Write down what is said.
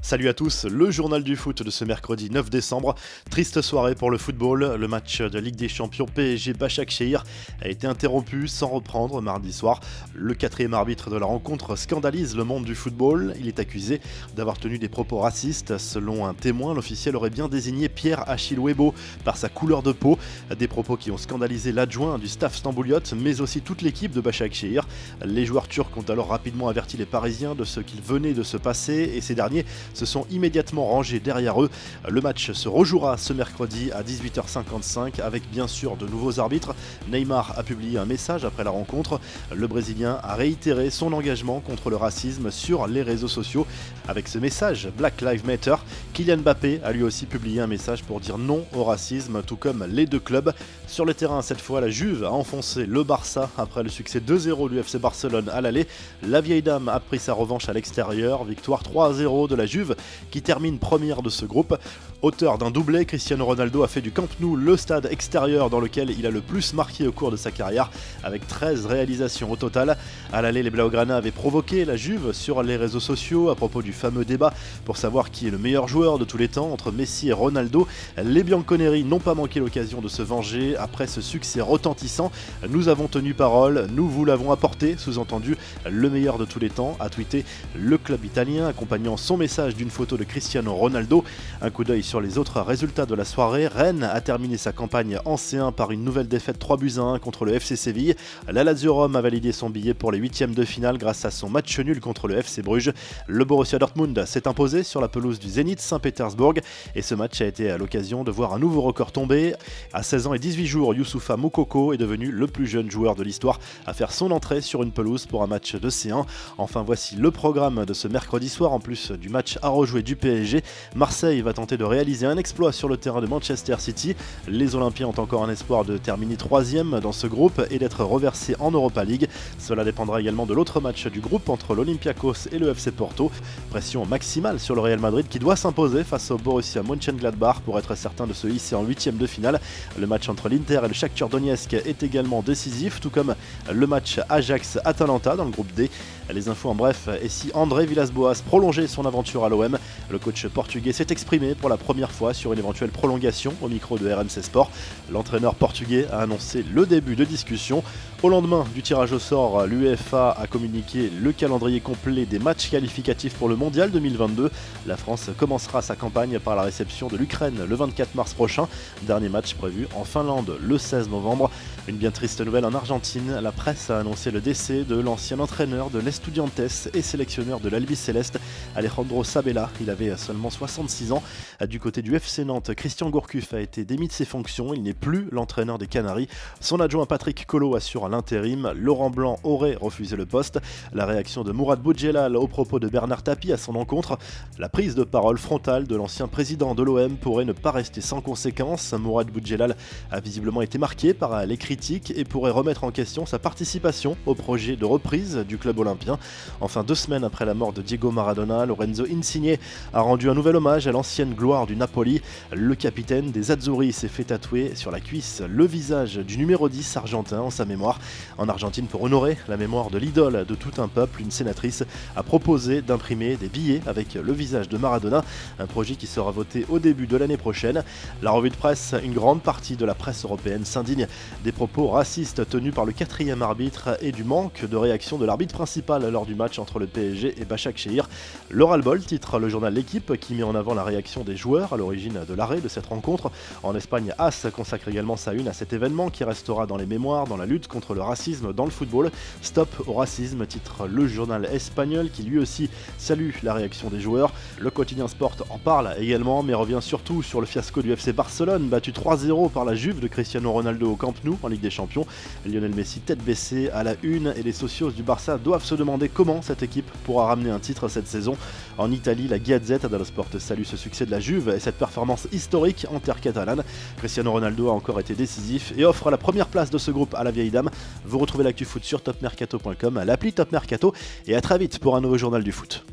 Salut à tous, le journal du foot de ce mercredi 9 décembre. Triste soirée pour le football, le match de Ligue des Champions PSG Başakşehir a été interrompu sans reprendre mardi soir. Le quatrième arbitre de la rencontre scandalise le monde du football. Il est accusé d'avoir tenu des propos racistes. Selon un témoin, l'officiel aurait bien désigné Pierre Achille Webo par sa couleur de peau. Des propos qui ont scandalisé l'adjoint du staff stambouliote, mais aussi toute l'équipe de Başakşehir. Les joueurs turcs ont alors rapidement averti les Parisiens de ce qu'il venait de se passer et ces derniers se sont immédiatement rangés derrière eux. Le match se rejouera ce mercredi à 18h55 avec bien sûr de nouveaux arbitres. Neymar a publié un message après la rencontre. Le Brésilien a réitéré son engagement contre le racisme sur les réseaux sociaux. Avec ce message Black Lives Matter, Kylian Mbappé a lui aussi publié un message pour dire non au racisme, tout comme les deux clubs. Sur le terrain, cette fois, la Juve a enfoncé le Barça après le succès 2-0 du FC Barcelone à l'aller. La vieille dame a pris sa revanche à l'extérieur. Victoire 3-0 de la Juve qui termine première de ce groupe. Auteur d'un doublé, Cristiano Ronaldo a fait du Camp Nou le stade extérieur dans lequel il a le plus marqué au cours de sa carrière, avec 13 réalisations au total. À l'aller, les Blaugrana avaient provoqué la Juve sur les réseaux sociaux à propos du fameux débat pour savoir qui est le meilleur joueur de tous les temps entre Messi et Ronaldo. Les Bianconeri n'ont pas manqué l'occasion de se venger après ce succès retentissant. Nous avons tenu parole, nous vous l'avons apporté, sous-entendu le meilleur de tous les temps, a tweeté le club italien, accompagnant son message d'une photo de Cristiano Ronaldo. Un coup d'œil sur les autres résultats de la soirée. Rennes a terminé sa campagne en C1 par une nouvelle défaite 3-1 contre le FC Séville. La Lazio Rome a validé son billet pour les huitièmes de finale grâce à son match nul contre le FC Bruges. Le Borussia Dortmund s'est imposé sur la pelouse du Zénith Saint-Pétersbourg et ce match a été à l'occasion de voir un nouveau record tomber. À 16 ans et 18 jours, Youssoufa Moukoko est devenu le plus jeune joueur de l'histoire à faire son entrée sur une pelouse pour un match de C1. Enfin, voici le programme de ce mercredi soir. En plus du match à rejouer du PSG, Marseille va tenter de réaliser un exploit sur le terrain de Manchester City. Les Olympiens ont encore un espoir de terminer 3e dans ce groupe et d'être reversés en Europa League. Cela dépendra également de l'autre match du groupe entre l'Olympiakos et le FC Porto. Pression maximale sur le Real Madrid qui doit s'imposer face au Borussia Mönchengladbach pour être certain de se hisser en 8e de finale. Le match entre l'Inter et le Shakhtar Donetsk est également décisif, tout comme le match Ajax-Atalanta dans le groupe D. Les infos en bref, et si André Villas-Boas prolongeait son aventure à l'OM, le coach portugais s'est exprimé pour la première fois sur une éventuelle prolongation au micro de RMC Sport. L'entraîneur portugais a annoncé le début de discussions. Au lendemain du tirage au sort, l'UEFA a communiqué le calendrier complet des matchs qualificatifs pour le Mondial 2022. La France commencera sa campagne par la réception de l'Ukraine le 24 mars prochain. Dernier match prévu en Finlande le 16 novembre. Une bien triste nouvelle en Argentine. La presse a annoncé le décès de l'ancien entraîneur de l'Estudiantes et sélectionneur de l'Albi Céleste, Alejandro Sabella. Il avait seulement 66 ans. Du côté du FC Nantes, Christian Gourcuff a été démis de ses fonctions. Il n'est plus l'entraîneur des Canaries. Son adjoint Patrick Colo assure l'intérim. Laurent Blanc aurait refusé le poste. La réaction de Mourad Boudjelal au propos de Bernard Tapie à son encontre. La prise de parole frontale de l'ancien président de l'OM pourrait ne pas rester sans conséquence. Mourad Boudjelal a visiblement été marqué par les critiques et pourrait remettre en question sa participation au projet de reprise du club olympien. Enfin, 2 semaines après la mort de Diego Maradona, Lorenzo Insigne a rendu un nouvel hommage à l'ancienne gloire du Napoli. Le capitaine des Azzurri s'est fait tatouer sur la cuisse le visage du numéro 10 argentin en sa mémoire. En Argentine, pour honorer la mémoire de l'idole de tout un peuple, une sénatrice a proposé d'imprimer des billets avec le visage de Maradona, un projet qui sera voté au début de l'année prochaine. La revue de presse, une grande partie de la presse européenne s'indigne des propos racistes tenus par le quatrième arbitre et du manque de réaction de l'arbitre principal lors du match entre le PSG et Başakşehir. Le ras-le-bol, titre le journal L'Équipe, qui met en avant la réaction des joueurs à l'origine de l'arrêt de cette rencontre. En Espagne, AS consacre également sa une à cet événement qui restera dans les mémoires dans la lutte contre le racisme dans le football. Stop au racisme, titre le journal espagnol qui lui aussi salue la réaction des joueurs. Le quotidien Sport en parle également, mais revient surtout sur le fiasco du FC Barcelone, battu 3-0 par la Juve de Cristiano Ronaldo au Camp Nou en Ligue des Champions. Lionel Messi tête baissée à la une et les socios du Barça doivent se demander comment cette équipe pourra ramener un titre cette saison. En Italie, la Gazzetta dello Sport salue ce succès de la Juve et cette performance historique en terre catalane. Cristiano Ronaldo a encore été décisif et offre la première place de ce groupe à la vieille dame. Vous retrouvez l'actu foot sur topmercato.com, l'appli Top Mercato et à très vite pour un nouveau journal du foot.